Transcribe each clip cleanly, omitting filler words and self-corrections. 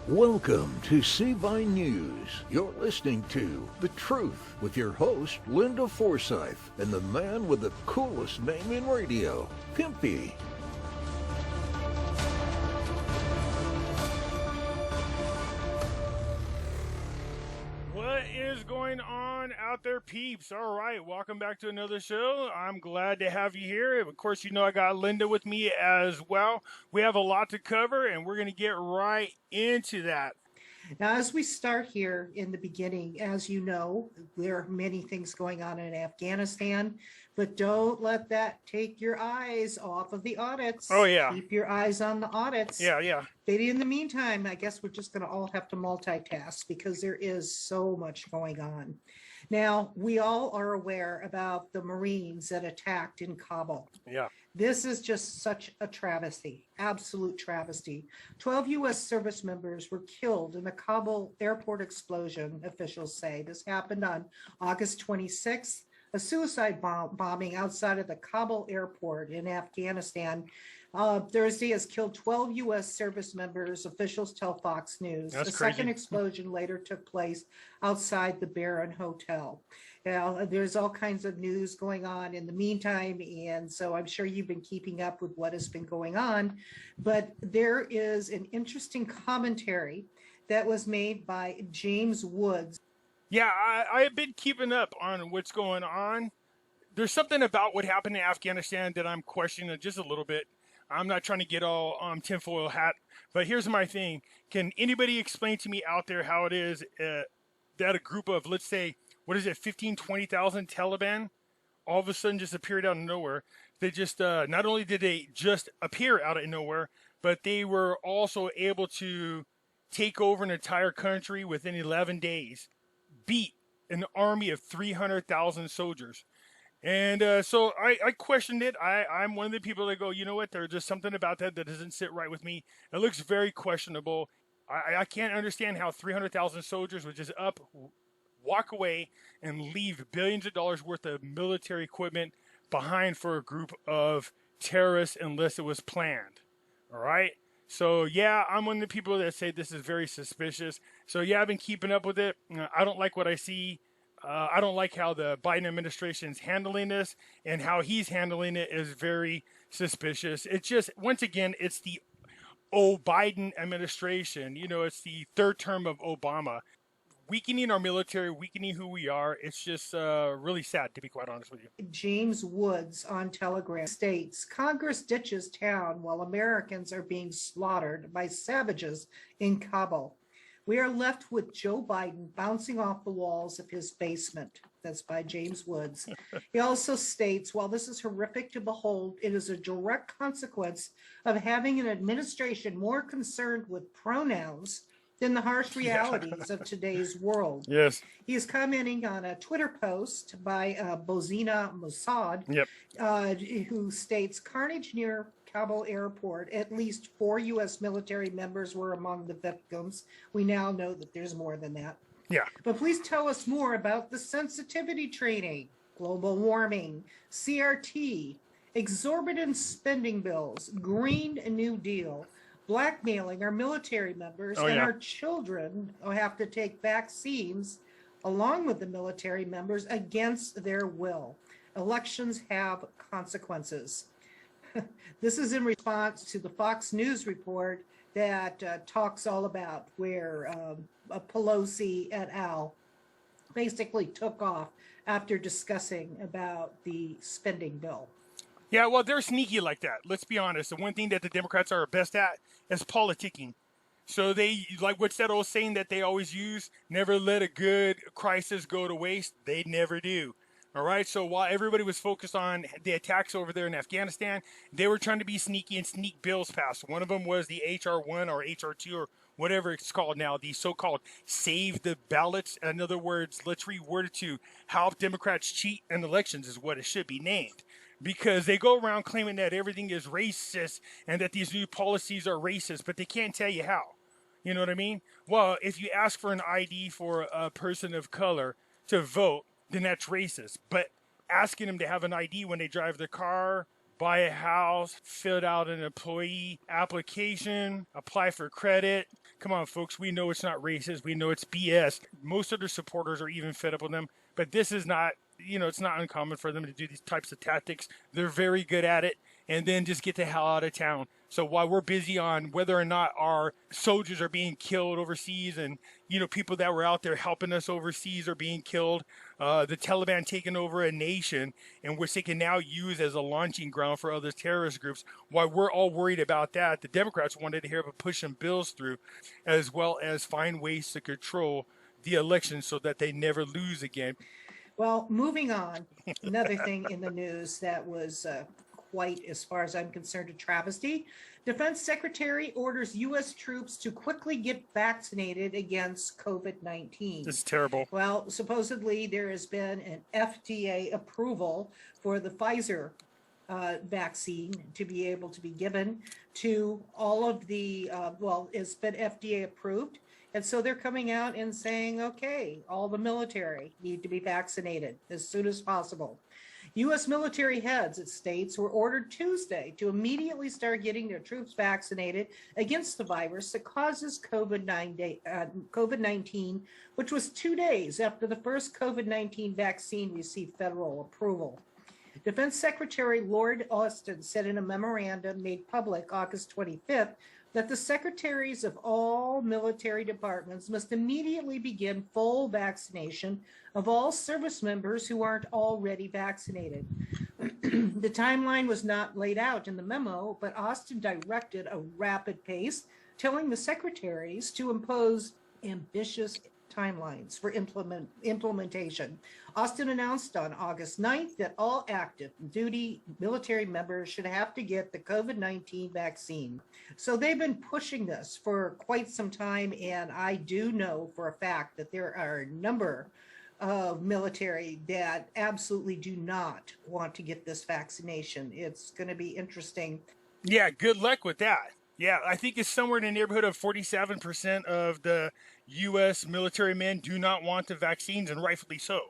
Welcome to CBI News. You're listening to The Truth with your host, Linda Forsythe, and the man with the coolest name in radio, Pimpy. What is going on out there, peeps? All right, welcome back to another show. I'm glad to have you here. Of course, you know I got Linda with me as well. We have a lot to cover, and we're going to get right into that. Now, as we start here in the beginning, as you know, there are many things going on in Afghanistan, but don't let that take your eyes off of the audits. Oh, yeah. Keep your eyes on the audits. Yeah. But in the meantime, I guess we're just going to all have to multitask because there is so much going on. Now, we all are aware about the Marines that attacked in Kabul. Yeah. This is just such a travesty, absolute travesty. 12 U.S. service members were killed in a Kabul airport explosion, officials say. This happened on August 26th, a suicide bombing outside of the Kabul airport in Afghanistan. Thursday has killed 12 U.S. service members, officials tell Fox News. That's a crazy. Second explosion later took place outside the Baron Hotel. Now, there's all kinds of news going on in the meantime, and so I'm sure you've been keeping up with what has been going on. But there is an interesting commentary that was made by James Woods. Yeah, I've been keeping up on what's going on. There's something about what happened in Afghanistan that I'm questioning just a little bit. I'm not trying to get all tinfoil hat, but here's my thing. Can anybody explain to me out there how it is that a group of, let's say, 20,000 Taliban all of a sudden just appeared out of nowhere? They just, not only did they just appear out of nowhere, but they were also able to take over an entire country within 11 days, beat an army of 300,000 soldiers. And so I questioned it. I'm one of the people that go, you know what, there's just something about that doesn't sit right with me. It looks very questionable. I can't understand how 300,000 soldiers would just walk away and leave billions of dollars worth of military equipment behind for a group of terrorists unless it was planned. All right? So, yeah, I'm one of the people that say this is very suspicious. So, yeah, I've been keeping up with it. I don't like what I see. I don't like how the Biden administration is handling this, and how he's handling it is very suspicious. It's just, once again, it's the Biden administration. You know, it's the third term of Obama. Weakening our military, weakening who we are. It's just really sad, to be quite honest with you. James Woods on Telegram states, Congress ditches town while Americans are being slaughtered by savages in Kabul. We are left with Joe Biden bouncing off the walls of his basement. That's by James Woods. He also states, while this is horrific to behold, it is a direct consequence of having an administration more concerned with pronouns than the harsh realities of today's world. Yes. He is commenting on a Twitter post by Bozina Mossad, who states, carnage near Kabul airport, at least 4 U.S. military members were among the victims. We now know that there's more than that. Yeah. But please tell us more about the sensitivity training, global warming, CRT, exorbitant spending bills, Green New Deal, blackmailing our military members, our children who have to take vaccines along with the military members against their will. Elections have consequences. This is in response to the Fox News report that talks all about where Pelosi et al. Basically took off after discussing about the spending bill. Yeah, well, they're sneaky like that. Let's be honest. The one thing that the Democrats are best at is politicking. So they, like what's that old saying that they always use, never let a good crisis go to waste. They never do. All right, so while everybody was focused on the attacks over there in Afghanistan, they were trying to be sneaky and sneak bills passed. One of them was the HR1 or HR2 or whatever it's called now, the so-called save the ballots. In other words, let's reword it to how Democrats cheat in elections is what it should be named. Because they go around claiming that everything is racist and that these new policies are racist, but they can't tell you how. You know what I mean? Well, if you ask for an ID for a person of color to vote, then that's racist. But asking them to have an ID when they drive their car, buy a house, fill out an employee application, apply for credit, Come on, folks. We know it's not racist. We know it's BS. Most of their supporters are even fed up with them. But this is not, it's not uncommon for them to do these types of tactics. They're very good at it. And then just get the hell out of town. So while we're busy on whether or not our soldiers are being killed overseas and, people that were out there helping us overseas are being killed, the Taliban taking over a nation in which they can now use as a launching ground for other terrorist groups, while we're all worried about that, the Democrats wanted to hear about pushing bills through as well as find ways to control the election so that they never lose again. Well, moving on, another thing in the news that was quite, as far as I'm concerned, a travesty. Defense Secretary orders U.S. troops to quickly get vaccinated against COVID-19. This is terrible. Well, supposedly there has been an FDA approval for the Pfizer vaccine to be able to be given to all of the, it's been FDA approved. And so they're coming out and saying, okay, all the military need to be vaccinated as soon as possible. U.S. military heads, it states, were ordered Tuesday to immediately start getting their troops vaccinated against the virus that causes COVID-19, which was 2 days after the first COVID-19 vaccine received federal approval. Defense Secretary Lord Austin said in a memorandum made public August 25th that the secretaries of all military departments must immediately begin full vaccination of all service members who aren't already vaccinated. The timeline was not laid out in the memo, but Austin directed a rapid pace, telling the secretaries to impose ambitious timelines for implementation. Austin announced on August 9th that all active duty military members should have to get the COVID-19 vaccine. So they've been pushing this for quite some time, and I do know for a fact that there are a number of military that absolutely do not want to get this vaccination. It's going to be interesting. Yeah, good luck with that. Yeah, I think it's somewhere in the neighborhood of 47% of the U.S. military men do not want the vaccines, and rightfully so.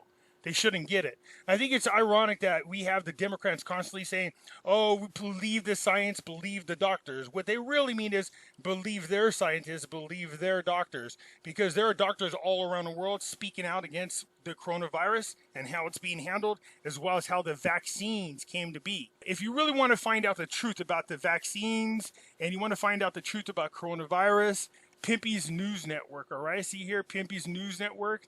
They shouldn't get it. I think it's ironic that we have the Democrats constantly saying, oh, we believe the science, believe the doctors. What they really mean is believe their scientists, believe their doctors, because there are doctors all around the world speaking out against the coronavirus and how it's being handled, as well as how the vaccines came to be. If you really want to find out the truth about the vaccines and you want to find out the truth about coronavirus, Pimpy's News Network, all right? See here, Pimpy's News Network.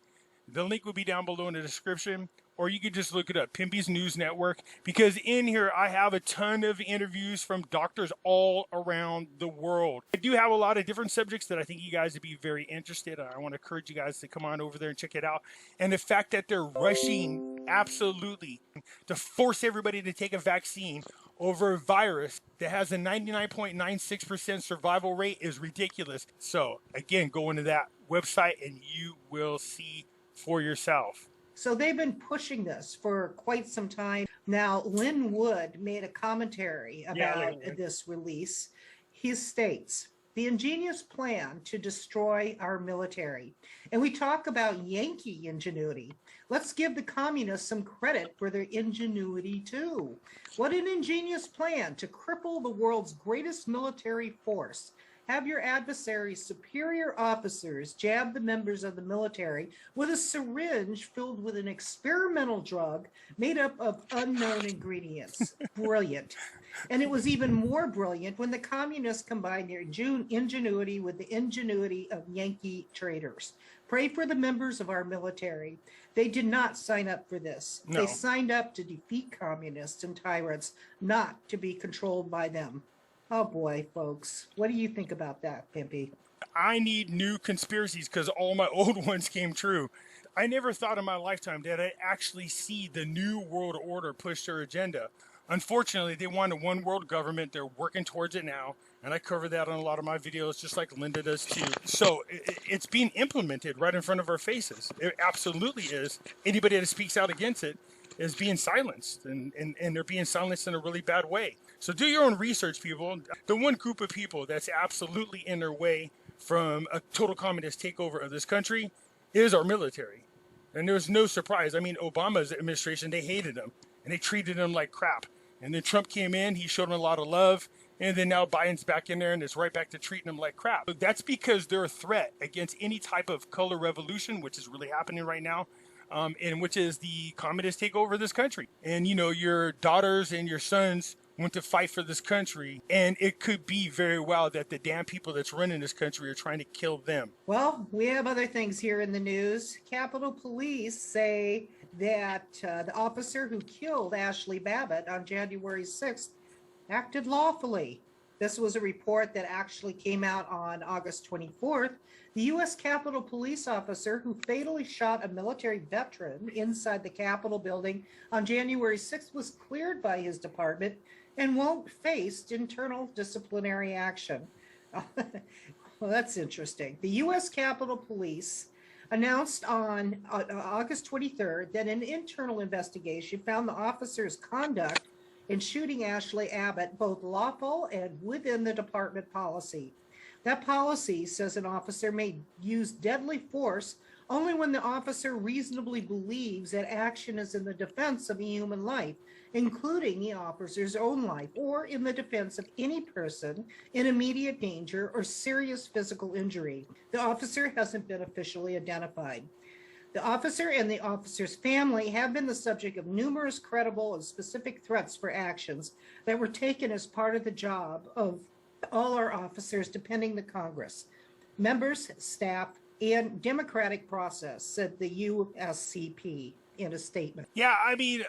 The link will be down below in the description, or you could just look it up, Pimpy's News Network, because in here I have a ton of interviews from doctors all around the world. I do have a lot of different subjects that I think you guys would be very interested in. I want to encourage you guys to come on over there and check it out. And the fact that they're rushing absolutely to force everybody to take a vaccine over a virus that has a 99.96% survival rate is ridiculous. So again, go into that website and you will see for yourself. So they've been pushing this for quite some time. Now, Lynn Wood made a commentary about this release. He states, the ingenious plan to destroy our military. And we talk about Yankee ingenuity. Let's give the communists some credit for their ingenuity too. What an ingenious plan to cripple the world's greatest military force. Have your adversary's superior officers jab the members of the military with a syringe filled with an experimental drug made up of unknown ingredients. Brilliant. And it was even more brilliant when the communists combined their ingenuity with the ingenuity of Yankee traitors. Pray for the members of our military. They did not sign up for this. No. They signed up to defeat communists and tyrants, not to be controlled by them. Oh boy, folks. What do you think about that, Pimpy? I need new conspiracies because all my old ones came true. I never thought in my lifetime that I'd actually see the new world order push their agenda. Unfortunately, they want a one world government. They're working towards it now. And I cover that on a lot of my videos, just like Linda does too. So it's being implemented right in front of our faces. It absolutely is. Anybody that speaks out against it is being silenced, and they're being silenced in a really bad way. So do your own research, people. The one group of people that's absolutely in their way from a total communist takeover of this country is our military. And there's no surprise. I mean, Obama's administration, they hated him, and they treated him like crap. And then Trump came in, he showed them a lot of love, And then now Biden's back in there and it's right back to treating them like crap. But that's because they're a threat against any type of color revolution, which is really happening right now, and which is the communists take over this country. And, you know, your daughters and your sons went to fight for this country. And it could be very well that the damn people that's running this country are trying to kill them. Well, we have other things here in the news. Capitol Police say that the officer who killed Ashley Babbitt on January 6th acted lawfully. This was a report that actually came out on August 24th. The U.S. Capitol Police officer who fatally shot a military veteran inside the Capitol building on January 6th was cleared by his department and won't face internal disciplinary action. Well, that's interesting. The U.S. Capitol Police announced on August 23rd that an internal investigation found the officer's conduct in shooting Ashley Abbott both lawful and within the department policy. That policy says an officer may use deadly force only when the officer reasonably believes that action is in the defense of a human life, including the officer's own life, or in the defense of any person in immediate danger or serious physical injury. The officer hasn't been officially identified. The officer and the officer's family have been the subject of numerous credible and specific threats for actions that were taken as part of the job of all our officers, depending the Congress, members, staff, and democratic process, said the USCP in a statement. Yeah, I mean,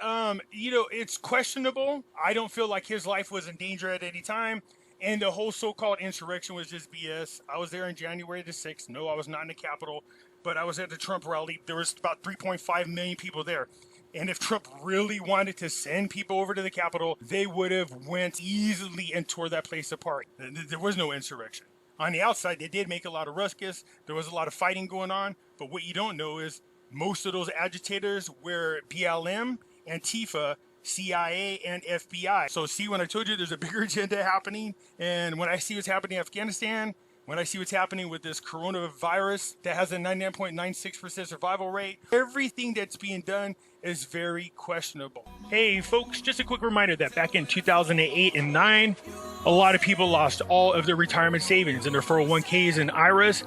you know, it's questionable. I don't feel like his life was in danger at any time. And the whole so-called insurrection was just BS. I was there on January the 6th. No, I was not in the Capitol, but I was at the Trump rally. There was about 3.5 million people there. And if Trump really wanted to send people over to the Capitol, they would have went easily and tore that place apart. There was no insurrection. On the outside, they did make a lot of ruckus. There was a lot of fighting going on. But what you don't know is most of those agitators were BLM, Antifa, CIA, and FBI. So see, when I told you there's a bigger agenda happening, and when I see what's happening in Afghanistan, when I see what's happening with this coronavirus that has a 99.96% survival rate, everything that's being done is very questionable. Hey folks, just a quick reminder that back in 2008 and 9, a lot of people lost all of their retirement savings in their 401ks and IRAs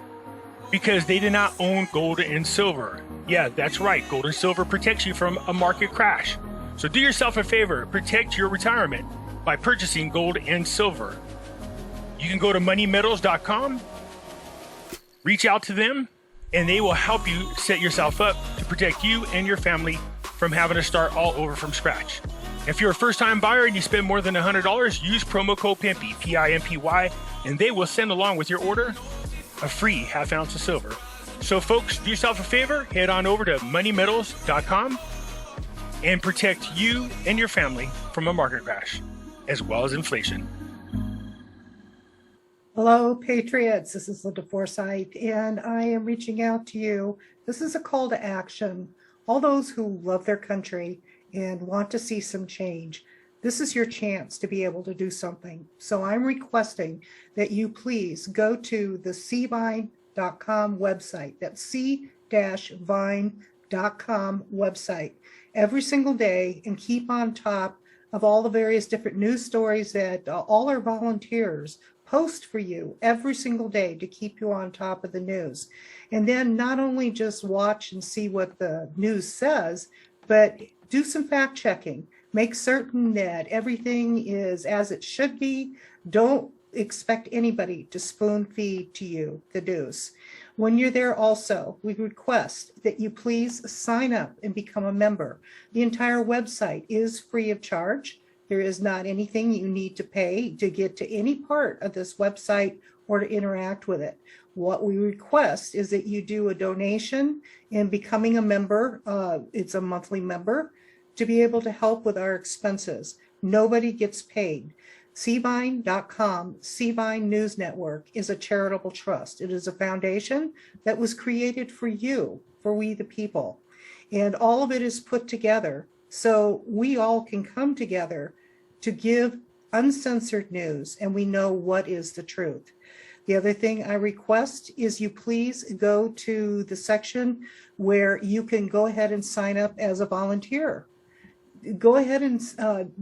because they did not own gold and silver. Yeah, that's right. Gold and silver protects you from a market crash. So do yourself a favor, protect your retirement by purchasing gold and silver. You can go to moneymetals.com, reach out to them, and they will help you set yourself up to protect you and your family from having to start all over from scratch. If you're a first-time buyer and you spend more than $100, use promo code Pimpy, P-I-M-P-Y, and they will send along with your order a free half ounce of silver. So folks, do yourself a favor, head on over to moneymetals.com and protect you and your family from a market crash, as well as inflation. Hello, Patriots. This is Linda Forsythe, and I am reaching out to you. This is a call to action. All those who love their country and want to see some change, this is your chance to be able to do something. So I'm requesting that you please go to the cvine.com website. That's c-vine.com website every single day and keep on top of all the various different news stories that all our volunteers post for you every single day to keep you on top of the news. And then not only just watch and see what the news says, but do some fact checking. Make certain that everything is as it should be. Don't expect anybody to spoon feed to you the news. When you're there also, we request that you please sign up and become a member. The entire website is free of charge. There is not anything you need to pay to get to any part of this website or to interact with it. What we request is that you do a donation in becoming a member. It's a monthly member to be able to help with our expenses. Nobody gets paid. cvine.com, Cvine News Network, is a charitable trust. It is a foundation that was created for you, for we the people. And all of it is put together so we all can come together to give uncensored news, and we know what is the truth. The other thing I request is you please go to the section where you can go ahead and sign up as a volunteer. go ahead and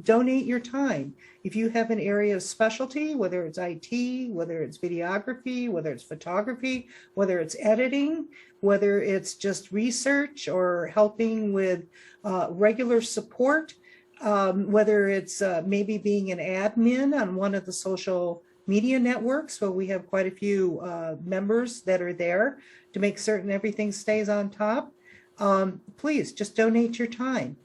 donate your time. If you have an area of specialty, whether it's IT, whether it's videography, whether it's photography, whether it's editing, whether it's just research or helping with regular support, whether it's maybe being an admin on one of the social media networks, where we have quite a few members that are there to make certain everything stays on top, please just donate your time.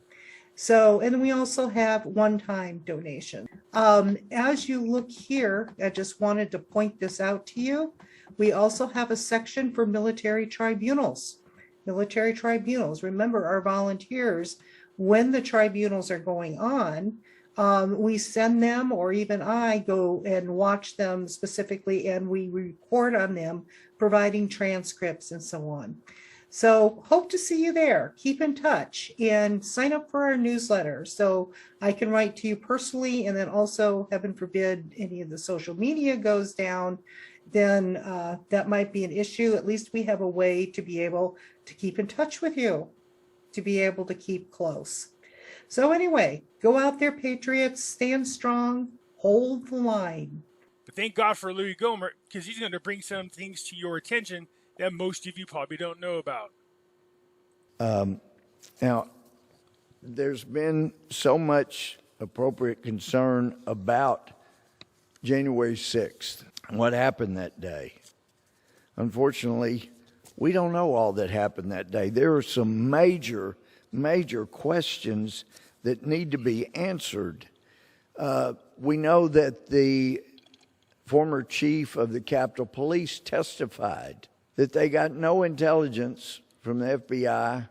So, and we also have one-time donation. As you look here, I just wanted to point this out to you. We also have a section for military tribunals. Military tribunals. Remember, our volunteers, when the tribunals are going on, we send them, or even I go and watch them specifically, and we report on them, providing transcripts and so on. So hope to see you there. Keep in touch and sign up for our newsletter so I can write to you personally. And then also, heaven forbid, any of the social media goes down, then that might be an issue. At least we have a way to be able to keep in touch with you, to be able to keep close. So anyway, go out there, Patriots, stand strong, hold the line. But thank God for Louis Gohmert, because he's going to bring some things to your attention that most of you probably don't know about. Now, there's been so much appropriate concern about January 6th, what happened that day. Unfortunately, we don't know all that happened that day. There are some major questions that need to be answered. We know that the former chief of the Capitol Police testified that they got no intelligence from the FBI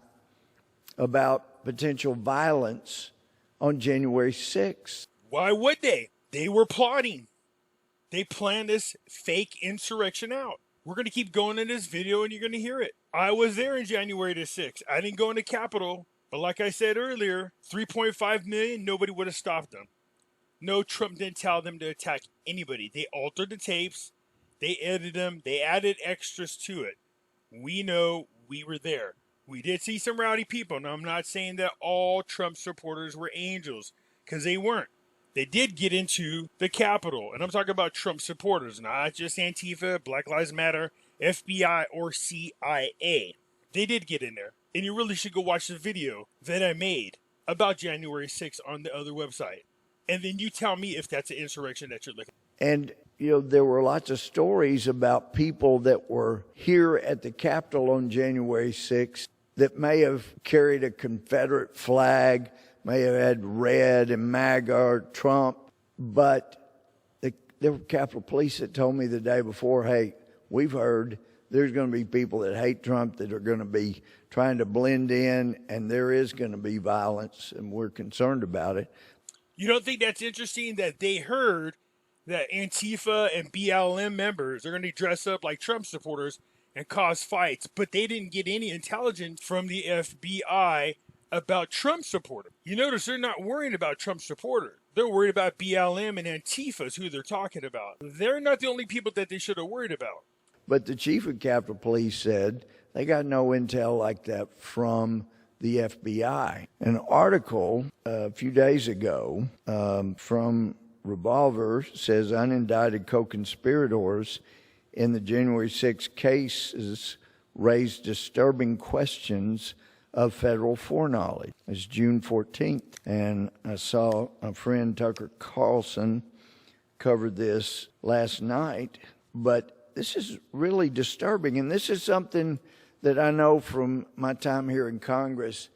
about potential violence on January 6th. Why would they? They were plotting. They planned this fake insurrection out. We're going to keep going in this video and you're going to hear it. I was there in January the 6th. I didn't go in the Capitol, but like I said earlier, 3.5 million, nobody would have stopped them. No, Trump didn't tell them to attack anybody. They altered the tapes. They edited them. They added extras to it. We know, we were there. We did see some rowdy people. Now, I'm not saying that all Trump supporters were angels, because they weren't. They did get into the Capitol. And I'm talking about Trump supporters, not just Antifa, Black Lives Matter, FBI, or CIA. They did get in there. And you really should go watch the video that I made about January 6th on the other website. And then you tell me if that's an insurrection that you're looking at. And, you know, there were lots of stories about people that were here at the Capitol on January 6th that may have carried a Confederate flag, may have had red and MAGA or Trump, but there were Capitol Police that told me the day before, hey, we've heard there's going to be people that hate Trump that are going to be trying to blend in, and there is going to be violence, and we're concerned about it. You don't think that's interesting that they heard that Antifa and BLM members are going to dress up like Trump supporters and cause fights, but they didn't get any intelligence from the FBI about Trump supporters? You notice they're not worried about Trump supporters. They're worried about BLM and Antifa is who they're talking about. They're not the only people that they should have worried about. But the chief of Capitol Police said they got no intel like that from the FBI. An article a few days ago from Revolver says unindicted co-conspirators in the January 6th cases raised disturbing questions of federal foreknowledge. It's June 14th, and I saw a friend, Tucker Carlson, covered this last night, but this is really disturbing, and this is something that I know from my time here in Congress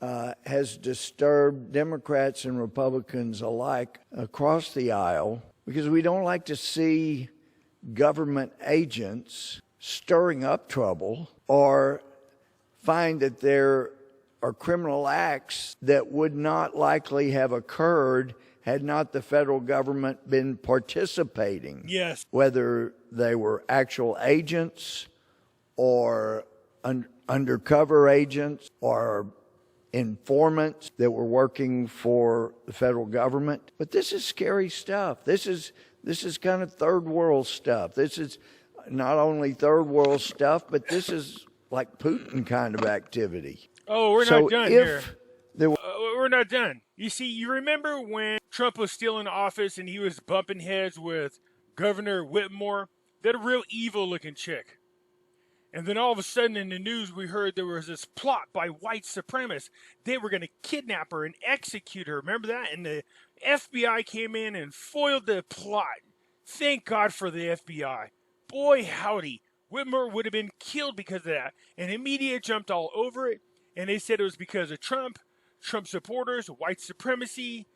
has disturbed Democrats and Republicans alike across the aisle, because we don't like to see government agents stirring up trouble or find that there are criminal acts that would not likely have occurred had not the federal government been participating. Yes. Whether they were actual agents or undercover agents or informants that were working for the federal government. But this is scary stuff. This is kind of third world stuff. This is not only third world stuff, but this is like Putin kind of activity. Oh, we're not done here. We're we're not done. You see, you remember when Trump was still in office and he was bumping heads with Governor Whitmore, that real evil-looking chick. And then all of a sudden in the news, we heard there was this plot by white supremacists. They were going to kidnap her and execute her. Remember that? And the FBI came in and foiled the plot. Thank God for the FBI. Boy, howdy. Whitmore would have been killed because of that. And the media jumped all over it. And they said it was because of Trump supporters, white supremacy.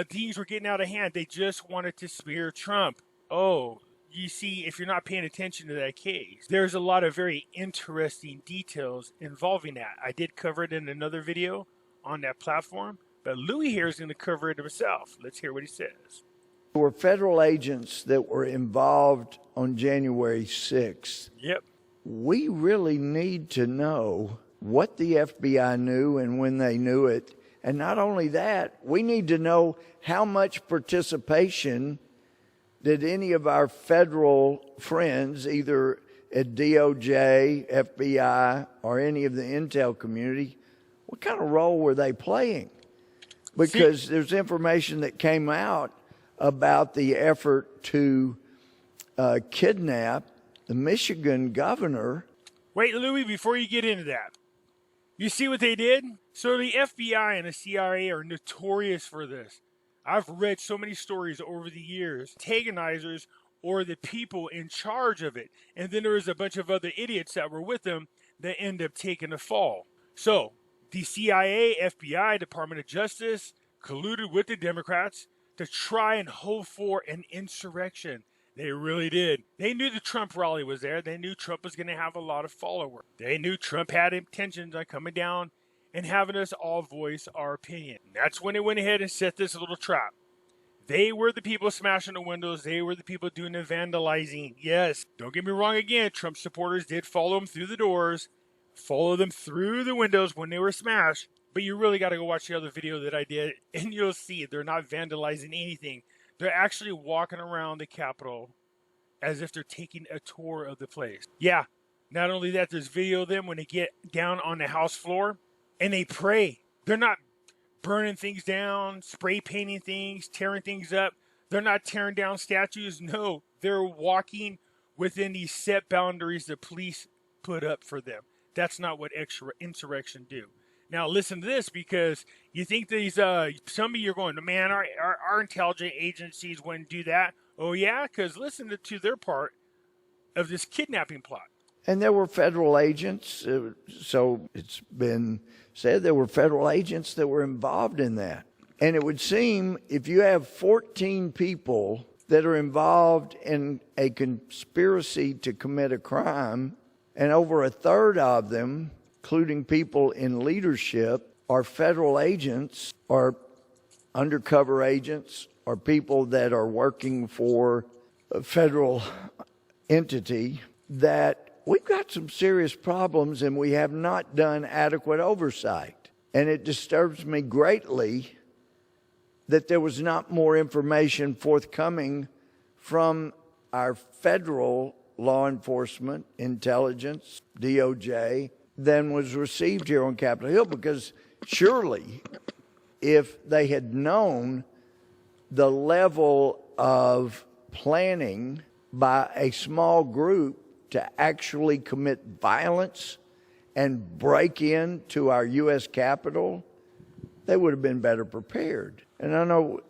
Things were getting out of hand. They just wanted to smear Trump. Oh, you see, if you're not paying attention to that case, there's a lot of very interesting details involving that. I did cover it in another video on that platform, but Louis here is going to cover it himself. Let's hear what he says. There were federal agents that were involved on January 6th. Yep. We really need to know what the FBI knew and when they knew it. And not only that, we need to know how much participation did any of our federal friends, either at DOJ, FBI, or any of the intel community, what kind of role were they playing? Because there's information that came out about the effort to kidnap the Michigan governor. Wait, Louis, before you get into that, you see what they did? So the FBI and the CIA are notorious for this. I've read so many stories over the years, antagonizers or the people in charge of it. And then there was a bunch of other idiots that were with them that end up taking the fall. So the CIA, FBI, Department of Justice colluded with the Democrats to try and hold for an insurrection. They really did. They knew the Trump rally was there. They knew Trump was going to have a lot of followers. They knew Trump had intentions on coming down and having us all voice our opinion. That's when they went ahead and set this little trap. They were the people smashing the windows. They were the people doing the vandalizing. Yes, don't get me wrong again. Trump supporters did follow them through the doors, follow them through the windows when they were smashed. But you really got to go watch the other video that I did, and you'll see they're not vandalizing anything. They're actually walking around the Capitol as if they're taking a tour of the place. Yeah, not only that, there's video of them when they get down on the House floor, and they pray. They're not burning things down, spray painting things, tearing things up. They're not tearing down statues. No, they're walking within these set boundaries the police put up for them. That's not what insurrection do. Now listen to this, because you think these, some of you are going, man, our intelligence agencies wouldn't do that. Oh yeah, because listen to their part of this kidnapping plot. And there were federal agents, so it's been said there were federal agents that were involved in that. And it would seem if you have 14 people that are involved in a conspiracy to commit a crime, and over a third of them, including people in leadership, are federal agents or undercover agents or people that are working for a federal entity, that we've got some serious problems and we have not done adequate oversight. And it disturbs me greatly that there was not more information forthcoming from our federal law enforcement, intelligence, DOJ, than was received here on Capitol Hill, because surely if they had known the level of planning by a small group to actually commit violence and break into our U.S. Capitol, they would have been better prepared. And I know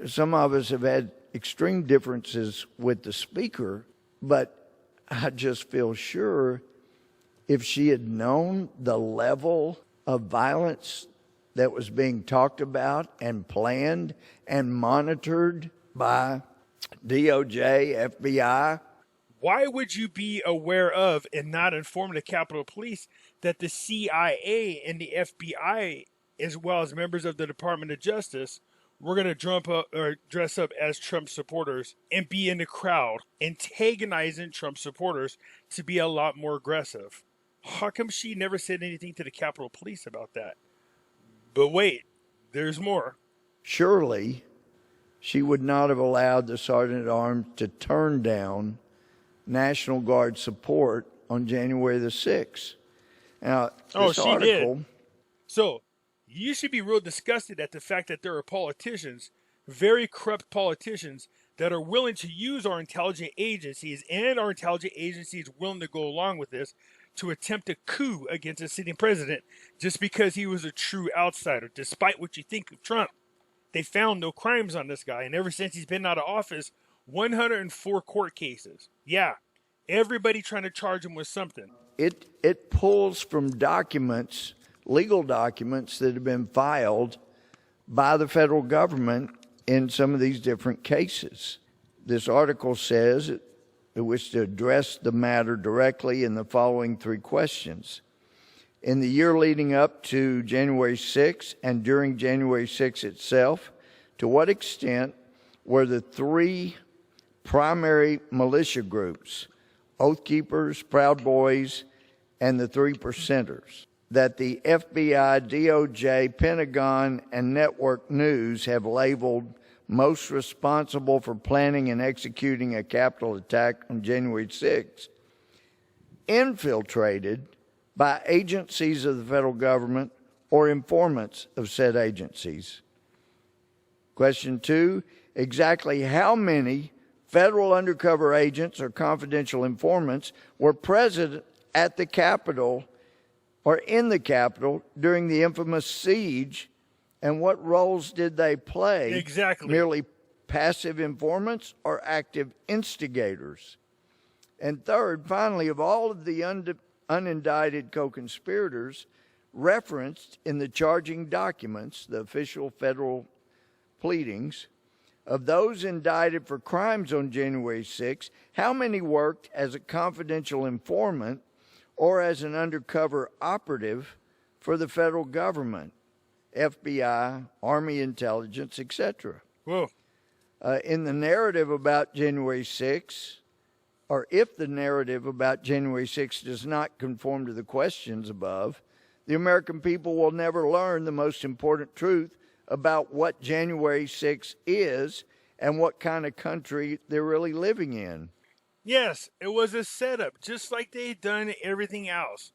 some of us have had extreme differences with the speaker, but I just feel sure if she had known the level of violence that was being talked about and planned and monitored by DOJ, FBI. Why would you be aware of and not inform the Capitol Police that the CIA and the FBI, as well as members of the Department of Justice, were going to dress up as Trump supporters and be in the crowd, antagonizing Trump supporters to be a lot more aggressive? How come she never said anything to the Capitol Police about that? But wait, there's more. Surely she would not have allowed the Sergeant-at-Arms to turn down National Guard support on January the 6th. Now, this article, did. So, You should be real disgusted at the fact that there are politicians, very corrupt politicians, that are willing to use our intelligence agencies, and our intelligence agencies willing to go along with this, to attempt a coup against a sitting president just because he was a true outsider. Despite what you think of Trump, they found no crimes on this guy. And ever since he's been out of office, 104 court cases. Yeah, everybody trying to charge him with something. It pulls from documents, legal documents that have been filed by the federal government in some of these different cases. This article says it wishes to address the matter directly in the following three questions. In the year leading up to January 6 and during January 6 itself, to what extent were the three primary militia groups, Oath Keepers, Proud Boys, and the 3 Percenters, that the FBI, DOJ, Pentagon, and Network News have labeled most responsible for planning and executing a Capitol attack on January 6, infiltrated by agencies of the federal government or informants of said agencies? Question 2, exactly how many federal undercover agents or confidential informants were present at the Capitol or in the Capitol during the infamous siege, and what roles did they play? Exactly. Merely passive informants or active instigators? And third, finally, of all of the unindicted co-conspirators referenced in the charging documents, the official federal pleadings, of those indicted for crimes on January 6, how many worked as a confidential informant or as an undercover operative for the federal government, FBI, Army intelligence, etc.? Whoa. In the narrative about January 6, or if the narrative about January 6 does not conform to the questions above, the American people will never learn the most important truth about what January 6 is and what kind of country they're really living in. Yes, it was a setup, just like they'd done everything else.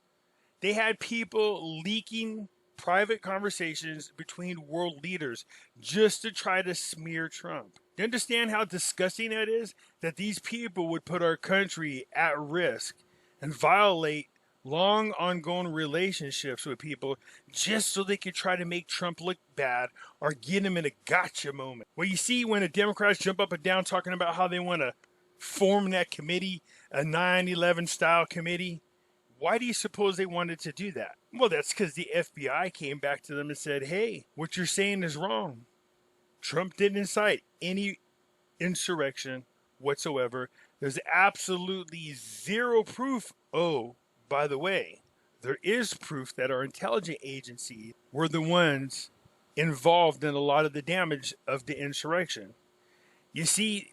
They had people leaking private conversations between world leaders just to try to smear Trump. Do you understand how disgusting that is? That these people would put our country at risk and violate long ongoing relationships with people just so they could try to make Trump look bad or get him in a gotcha moment. Well, you see when the Democrats jump up and down talking about how they want to form that committee, a 9/11 style committee, why do you suppose they wanted to do that? Well, that's because the FBI came back to them and said, hey, what you're saying is wrong. Trump didn't incite any insurrection whatsoever. There's absolutely zero proof. Oh, by the way, there is proof that our intelligence agencies were the ones involved in a lot of the damage of the insurrection. You see,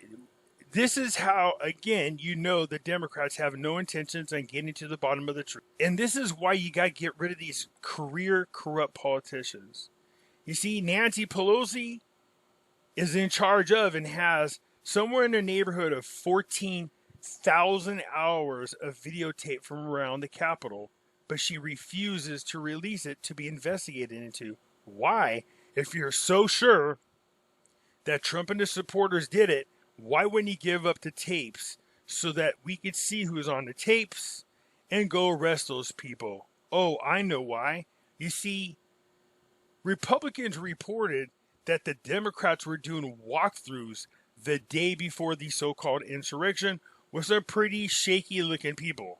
this is how, again, you know the Democrats have no intentions on getting to the bottom of the truth. And this is why you got to get rid of these career corrupt politicians. You see, Nancy Pelosi is in charge of and has somewhere in the neighborhood of 14,000 hours of videotape from around the Capitol, but she refuses to release it to be investigated into. Why? If you're so sure that Trump and his supporters did it, why wouldn't he give up the tapes so that we could see who's on the tapes and go arrest those people? Oh, I know why. You see, Republicans reported that the Democrats were doing walkthroughs the day before the so-called insurrection with some pretty shaky looking people,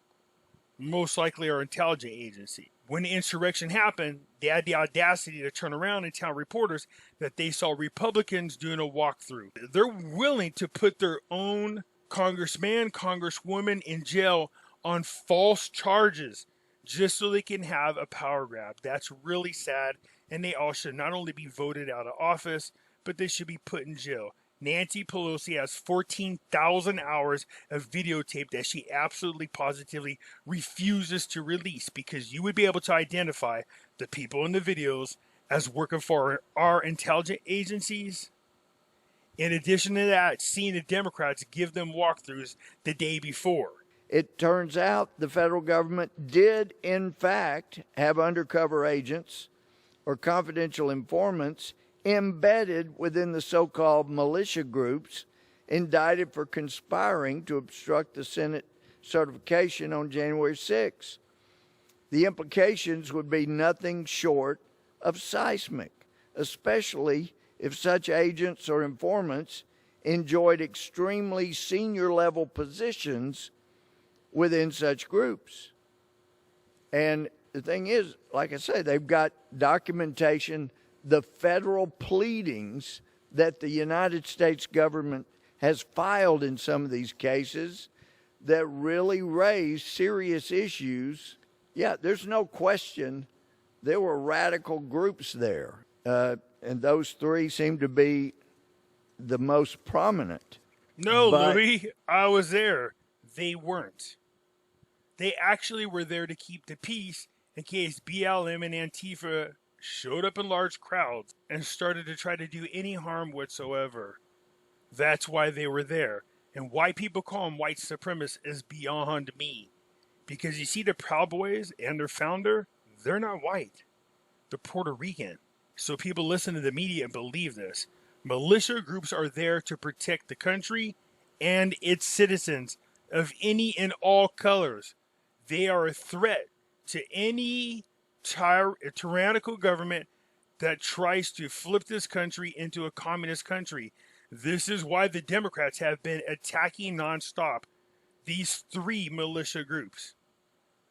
most likely our intelligence agency. When the insurrection happened, they had the audacity to turn around and tell reporters that they saw Republicans doing a walkthrough. They're willing to put their own congressman, congresswoman in jail on false charges just so they can have a power grab. That's really sad, and they all should not only be voted out of office, but they should be put in jail. Nancy Pelosi has 14,000 hours of videotape that she absolutely positively refuses to release because you would be able to identify the people in the videos as working for our intelligence agencies. In addition to that, seeing the Democrats give them walkthroughs the day before. It turns out the federal government did, in fact, have undercover agents or confidential informants embedded within the so-called militia groups indicted for conspiring to obstruct the Senate certification on January 6. The implications would be nothing short of seismic, especially if such agents or informants enjoyed extremely senior level positions within such groups. And the thing is, like I say, they've got documentation, the federal pleadings that the United States government has filed in some of these cases that really raise serious issues. Yeah, there's no question there were radical groups there, and those three seem to be the most prominent. No, Louis, I was there. They weren't. They actually were there to keep the peace in case BLM and Antifa showed up in large crowds and started to try to do any harm whatsoever. That's why they were there. And why people call them white supremacists is beyond me. Because you see the Proud Boys and their founder, they're not white. They're Puerto Rican. So people listen to the media and believe this. Militia groups are there to protect the country and its citizens of any and all colors. They are a threat to any tyrannical government that tries to flip this country into a communist country. This is why the Democrats have been attacking nonstop these three militia groups.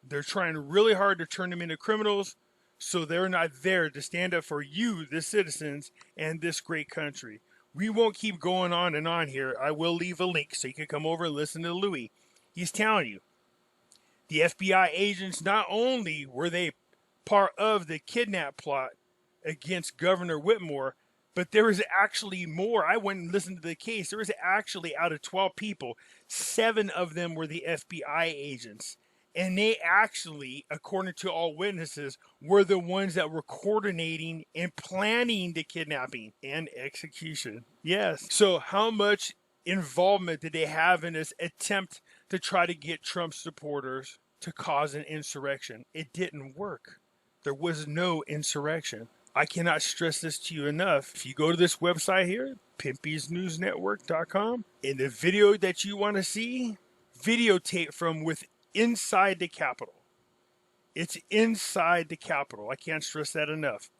They're trying really hard to turn them into criminals, so they're not there to stand up for you, the citizens, and this great country. We won't keep going on and on here. I will leave a link so you can come over and listen to Louis. He's telling you, the FBI agents, not only were they part of the kidnap plot against Governor Whitmore, but there was actually more. I went and listened to the case. There was actually, out of 12 people, 7 of them were the FBI agents. And they actually, according to all witnesses, were the ones that were coordinating and planning the kidnapping and execution. Yes. So how much involvement did they have in this attempt to try to get Trump supporters to cause an insurrection? It didn't work. There was no insurrection. I cannot stress this to you enough. If you go to this website here, pimpysnewsnetwork.com, in the video that you want to see, videotape from inside the Capitol. It's inside the Capitol. I can't stress that enough.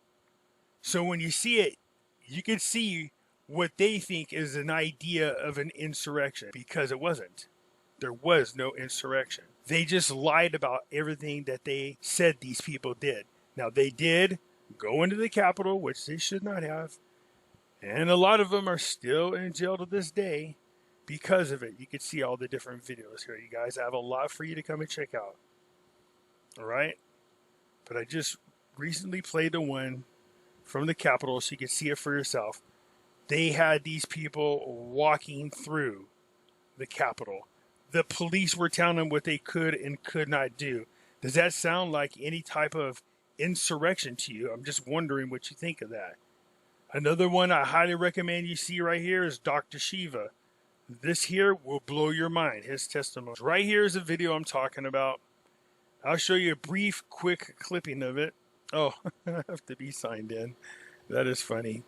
So when you see it, you can see what they think is an idea of an insurrection, because it wasn't. There was no insurrection. They just lied about everything that they said these people did. Now, they did go into the Capitol, which they should not have. And a lot of them are still in jail to this day because of it. You can see all the different videos here. You guys have a lot for you to come and check out. All right? But I just recently played the one from the Capitol so you can see it for yourself. They had these people walking through the Capitol. The police were telling them what they could and could not do. Does that sound like any type of insurrection to you? I'm just wondering what you think of that. Another one I highly recommend you see right here is Dr. Shiva. This here will blow your mind, his testimony. Right here is a video I'm talking about. I'll show you a brief, quick clipping of it. Oh, I have to be signed in. That is funny.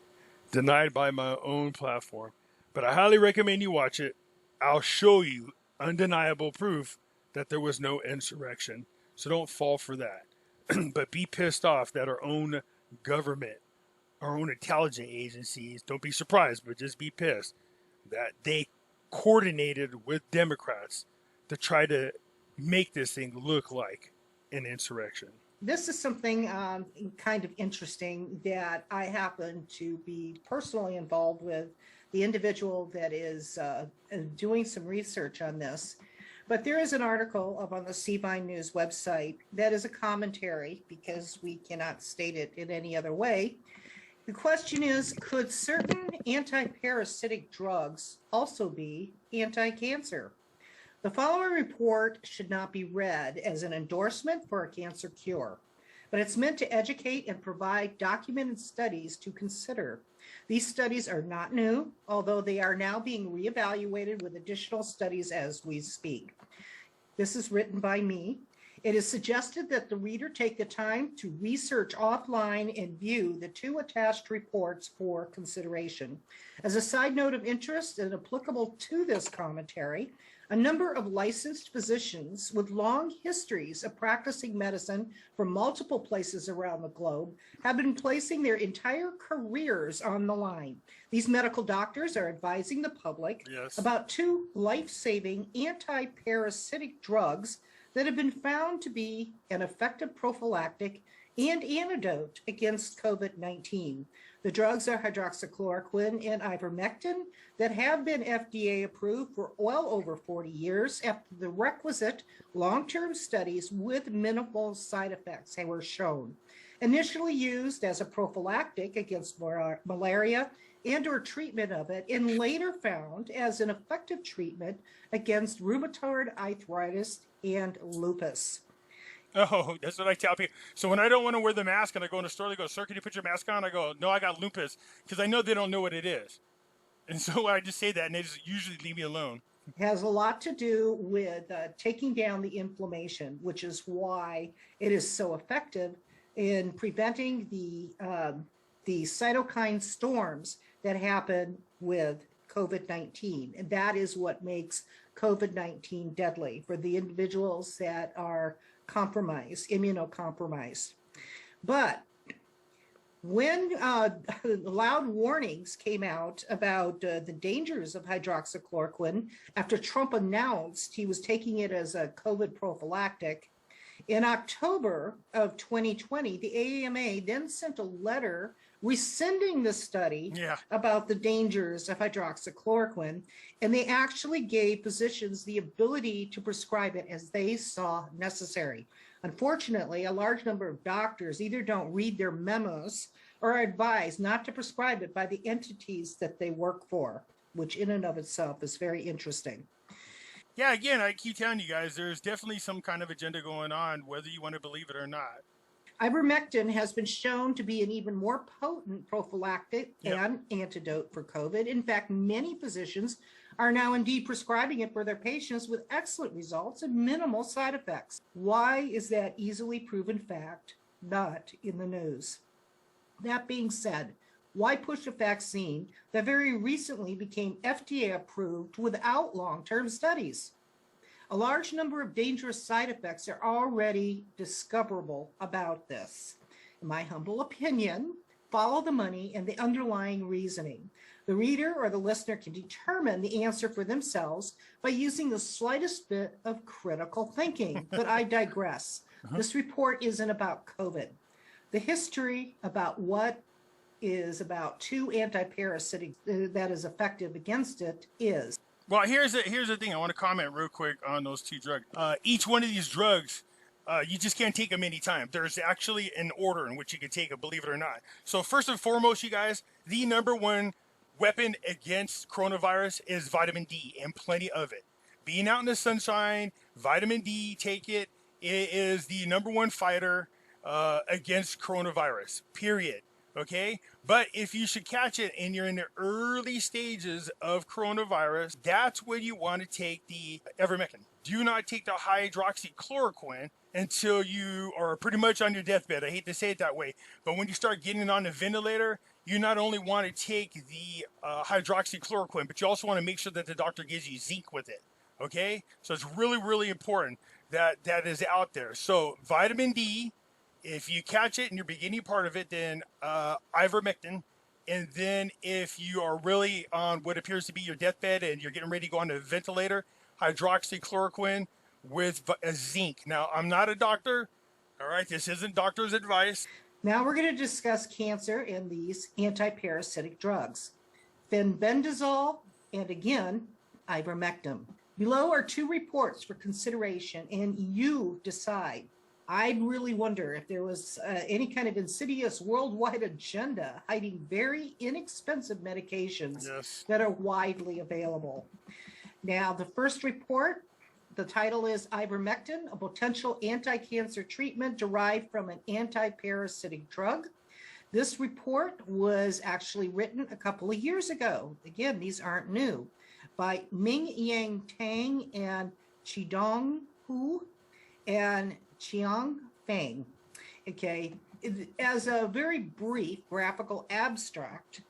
Denied by my own platform. But I highly recommend you watch it. I'll show you undeniable proof that there was no insurrection. So don't fall for that. But be pissed off that our own government, our own intelligence agencies, don't be surprised, but just be pissed that they coordinated with Democrats to try to make this thing look like an insurrection. This is something kind of interesting that I happen to be personally involved with, the individual that is doing some research on this. But there is an article up on the CBine News website that is a commentary, because we cannot state it in any other way. The question is, could certain anti-parasitic drugs also be anti-cancer? The following report should not be read as an endorsement for a cancer cure, but it's meant to educate and provide documented studies to consider. These studies are not new, although they are now being reevaluated with additional studies as we speak. This is written by me. It is suggested that the reader take the time to research offline and view the 2 attached reports for consideration. As a side note of interest and applicable to this commentary, a number of licensed physicians with long histories of practicing medicine from multiple places around the globe have been placing their entire careers on the line. These medical doctors are advising the public about 2 life-saving anti-parasitic drugs that have been found to be an effective prophylactic and antidote against COVID-19. The drugs are hydroxychloroquine and ivermectin that have been FDA approved for well over 40 years after the requisite long-term studies with minimal side effects were shown. Initially used as a prophylactic against malaria and or treatment of it, and later found as an effective treatment against rheumatoid arthritis and lupus. Oh, that's what I tell people. So when I don't want to wear the mask and I go in the store, they go, "Sir, can you put your mask on?" I go, "No, I got lupus," because I know they don't know what it is. And so I just say that, and they just usually leave me alone. It has a lot to do with taking down the inflammation, which is why it is so effective in preventing the cytokine storms that happen with COVID-19. And that is what makes COVID-19 deadly for the individuals that are compromised, immunocompromised. But when loud warnings came out about the dangers of hydroxychloroquine after Trump announced he was taking it as a COVID prophylactic, in October of 2020, the AMA then sent a letter rescinding the study about the dangers of hydroxychloroquine, and they actually gave physicians the ability to prescribe it as they saw necessary. Unfortunately, a large number of doctors either don't read their memos or are advised not to prescribe it by the entities that they work for, which in and of itself is very interesting. Yeah, again, I keep telling you guys, there's definitely some kind of agenda going on, whether you want to believe it or not. Ivermectin has been shown to be an even more potent prophylactic and antidote for COVID. In fact, many physicians are now indeed prescribing it for their patients with excellent results and minimal side effects. Why is that easily proven fact not in the news? That being said, why push a vaccine that very recently became FDA approved without long-term studies? A large number of dangerous side effects are already discoverable about this. In my humble opinion, follow the money and the underlying reasoning. The reader or the listener can determine the answer for themselves by using the slightest bit of critical thinking, but I digress. This report isn't about COVID. The history about what is about 2 anti-parasitic that is effective against it is. Well, here's the thing. I want to comment real quick on those 2 drugs. Each one of these drugs, you just can't take them anytime. There's actually an order in which you can take it, believe it or not. So first and foremost, you guys, the number 1 weapon against coronavirus is vitamin D, and plenty of it. Being out in the sunshine, vitamin D, take it. It is the number 1 fighter against coronavirus, period. Okay, but if you should catch it and you're in the early stages of coronavirus, that's when you want to take the ivermectin. Do not take the hydroxychloroquine until you are pretty much on your deathbed. I hate to say it that way, but when you start getting on the ventilator, you not only want to take the hydroxychloroquine, but you also want to make sure that the doctor gives you zinc with it. Okay, so it's really, really important that that is out there. So vitamin D. If you catch it and you're beginning part of it, then ivermectin. And then if you are really on what appears to be your deathbed and you're getting ready to go on a ventilator, hydroxychloroquine with zinc. Now, I'm not a doctor. All right, this isn't doctor's advice. Now we're going to discuss cancer and these anti-parasitic drugs. Fenbendazole and, again, ivermectin. Below are 2 reports for consideration, and you decide. I'd really wonder if there was any kind of insidious worldwide agenda hiding very inexpensive medications that are widely available. Now, the first report, the title is Ivermectin, a potential anti-cancer treatment derived from an anti-parasitic drug. This report was actually written a couple of years ago. Again, these aren't new. By Ming Yang Tang and Qidong Hu and Chiang Feng. Okay, as a very brief graphical abstract,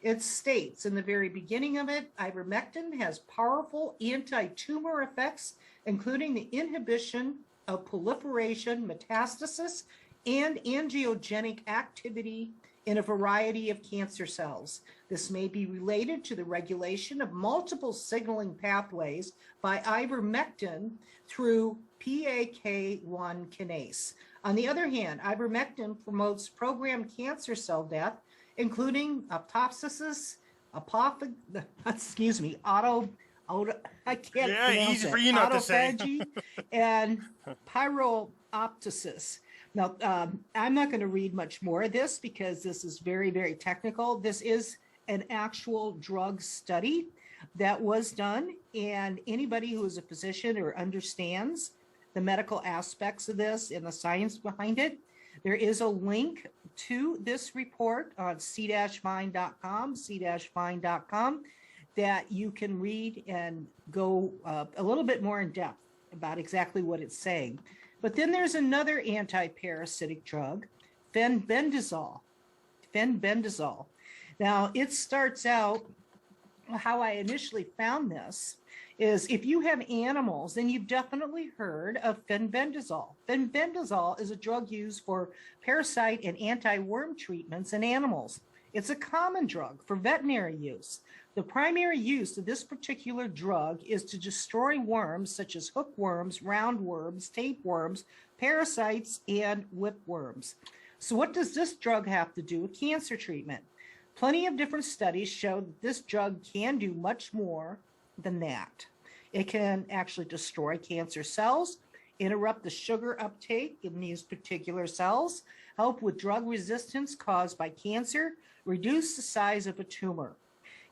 it states in the very beginning of it, ivermectin has powerful anti-tumor effects, including the inhibition of proliferation, metastasis, and angiogenic activity in a variety of cancer cells. This may be related to the regulation of multiple signaling pathways by ivermectin through PAK1 kinase. On the other hand, ivermectin promotes programmed cancer cell death, including apoptosis, I can't pronounce easy it, for you not to say. autophagy, and pyroptosis. Now, I'm not going to read much more of this because this is very, very technical. This is an actual drug study that was done, and anybody who is a physician or understands the medical aspects of this and the science behind it, there is a link to this report on c-find.com, that you can read and go a little bit more in depth about exactly what it's saying. But then there's another anti-parasitic drug, fenbendazole. Now, it starts out, how I initially found this is if you have animals, then you've definitely heard of fenbendazole. Fenbendazole is a drug used for parasite and anti-worm treatments in animals. It's a common drug for veterinary use. The primary use of this particular drug is to destroy worms such as hookworms, roundworms, tapeworms, parasites, and whipworms. So what does this drug have to do with cancer treatment? Plenty of different studies show that this drug can do much more than that. It can actually destroy cancer cells, interrupt the sugar uptake in these particular cells, help with drug resistance caused by cancer, reduce the size of a tumor.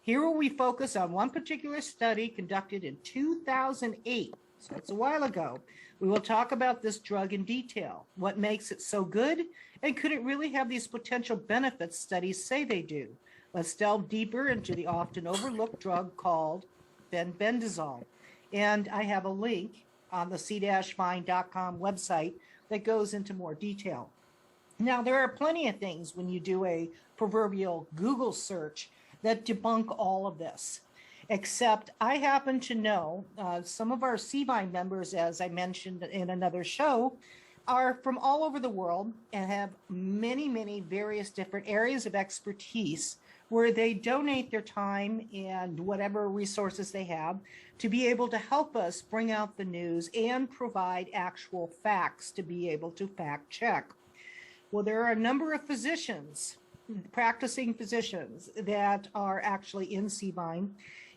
Here we focus on one particular study conducted in 2008, so it's a while ago. We will talk about this drug in detail, what makes it so good, and could it really have these potential benefits studies say they do? Let's delve deeper into the often overlooked drug called fenbendazole. And I have a link on the c-find.com website that goes into more detail. Now, there are plenty of things when you do a proverbial Google search that debunk all of this, except I happen to know some of our CVINE members, as I mentioned in another show, are from all over the world and have many, many various different areas of expertise where they donate their time and whatever resources they have to be able to help us bring out the news and provide actual facts to be able to fact check. Well, there are a number of physicians, practicing physicians, that are actually in CVINE.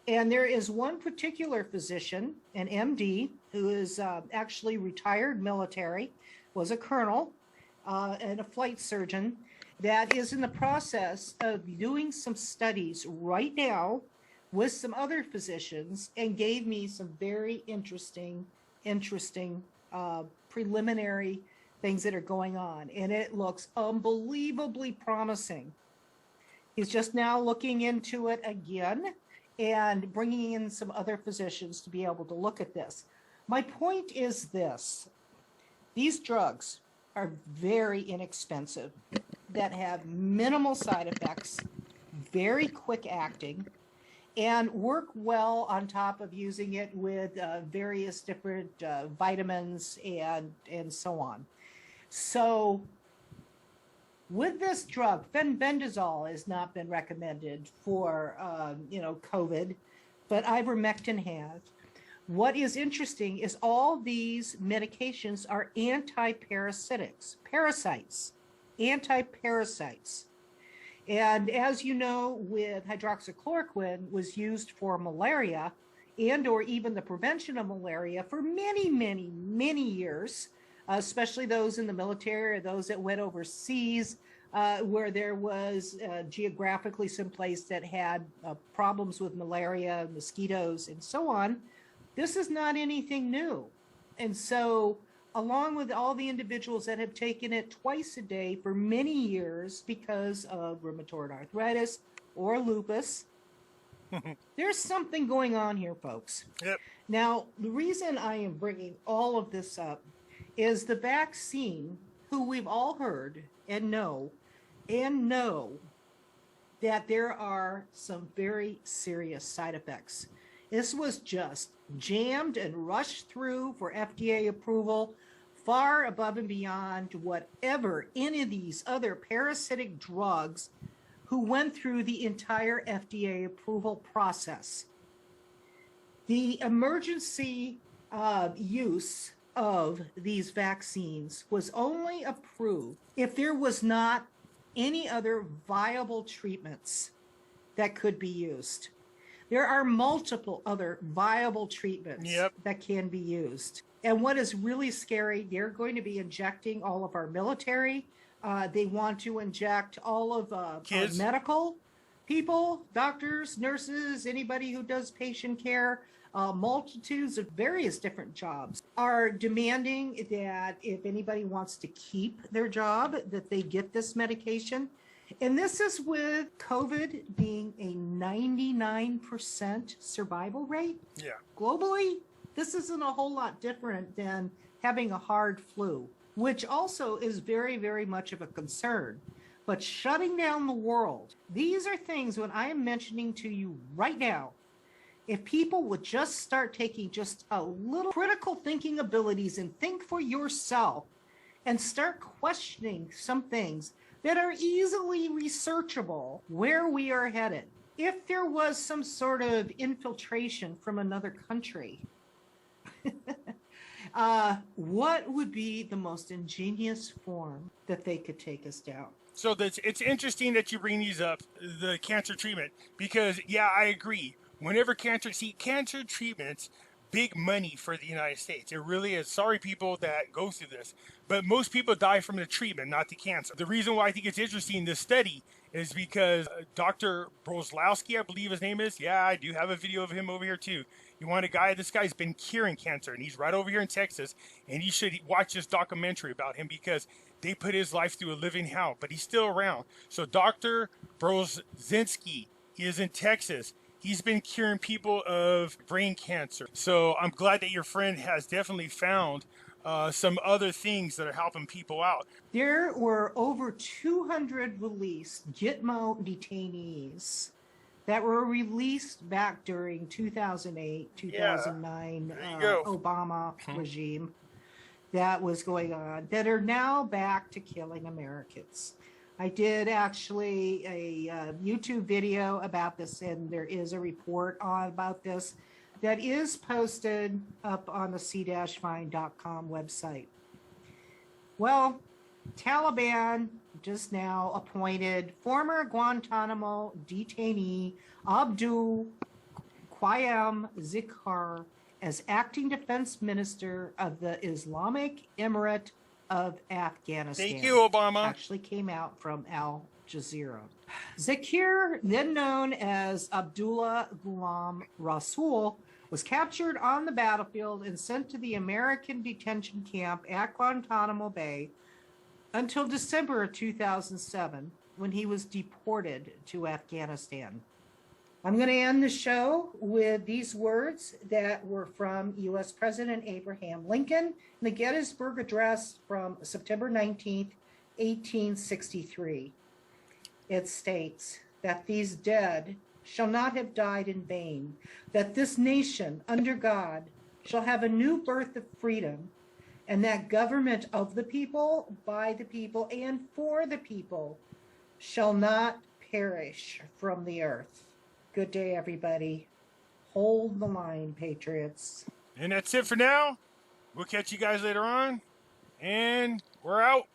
And there is one particular physician, an MD, who is actually retired military, was a colonel and a flight surgeon, that is in the process of doing some studies right now with some other physicians, and gave me some very interesting preliminary things that are going on. And it looks unbelievably promising. He's just now looking into it again and bringing in some other physicians to be able to look at this. My point is this: these drugs are very inexpensive, that have minimal side effects, very quick acting, and work well on top of using it with various different vitamins and so on. So with this drug, fenbendazole has not been recommended for COVID, but ivermectin has. What is interesting is all these medications are anti-parasitics, anti-parasites. And as you know, with hydroxychloroquine was used for malaria and or even the prevention of malaria for many, many, many years, especially those in the military or those that went overseas, where there was geographically some place that had problems with malaria, mosquitoes, and so on. This is not anything new. And so, along with all the individuals that have taken it twice a day for many years because of rheumatoid arthritis or lupus, there's something going on here, folks. Yep. Now, the reason I am bringing all of this up is the vaccine, who we've all heard and know that there are some very serious side effects. This was just jammed and rushed through for FDA approval, far above and beyond whatever any of these other parasitic drugs who went through the entire FDA approval process. The emergency use of these vaccines was only approved if there was not any other viable treatments that could be used. There are multiple other viable treatments that can be used. And what is really scary, they're going to be injecting all of our military. They want to inject all of our medical people, doctors, nurses, anybody who does patient care. Multitudes of various different jobs are demanding that if anybody wants to keep their job, that they get this medication. And this is with COVID being a 99% survival rate. Yeah. Globally, this isn't a whole lot different than having a hard flu, which also is very, very much of a concern. But shutting down the world, these are things when I am mentioning to you right now, if people would just start taking just a little critical thinking abilities and think for yourself and start questioning some things that are easily researchable where we are headed. If there was some sort of infiltration from another country, what would be the most ingenious form that they could take us down? So it's interesting that you bring these up, the cancer treatment, because, yeah, I agree. Whenever cancer treatments, big money for the United States. It really is. Sorry, people that go through this. But most people die from the treatment, not the cancer. The reason why I think it's interesting, this study, is because Dr. Broslowski, I believe his name is. Yeah, I do have a video of him over here, too. You want this guy's been curing cancer, and he's right over here in Texas. And you should watch this documentary about him because they put his life through a living hell. But he's still around. So Dr. Brozinski, he is in Texas. He's been curing people of brain cancer. So I'm glad that your friend has definitely found some other things that are helping people out. There were over 200 released Gitmo detainees that were released back during 2008, 2009 Obama regime that was going on, that are now back to killing Americans. I did actually a YouTube video about this, and there is a report about this that is posted up on the c-find.com website. Well, Taliban just now appointed former Guantanamo detainee Abdul Qayyum Zikr as acting defense minister of the Islamic Emirate of Afghanistan. Thank you, Obama. Actually came out from Al Jazeera. Zakir, then known as Abdullah Ghulam Rasul, was captured on the battlefield and sent to the American detention camp at Guantanamo Bay until December of 2007, when he was deported to Afghanistan. I'm going to end the show with these words that were from U.S. President Abraham Lincoln in the Gettysburg Address from September 19th, 1863. It states that these dead shall not have died in vain, that this nation under God shall have a new birth of freedom, and that government of the people, by the people, and for the people shall not perish from the earth. Good day, everybody. Hold the line, patriots. And that's it for now. We'll catch you guys later on. And we're out.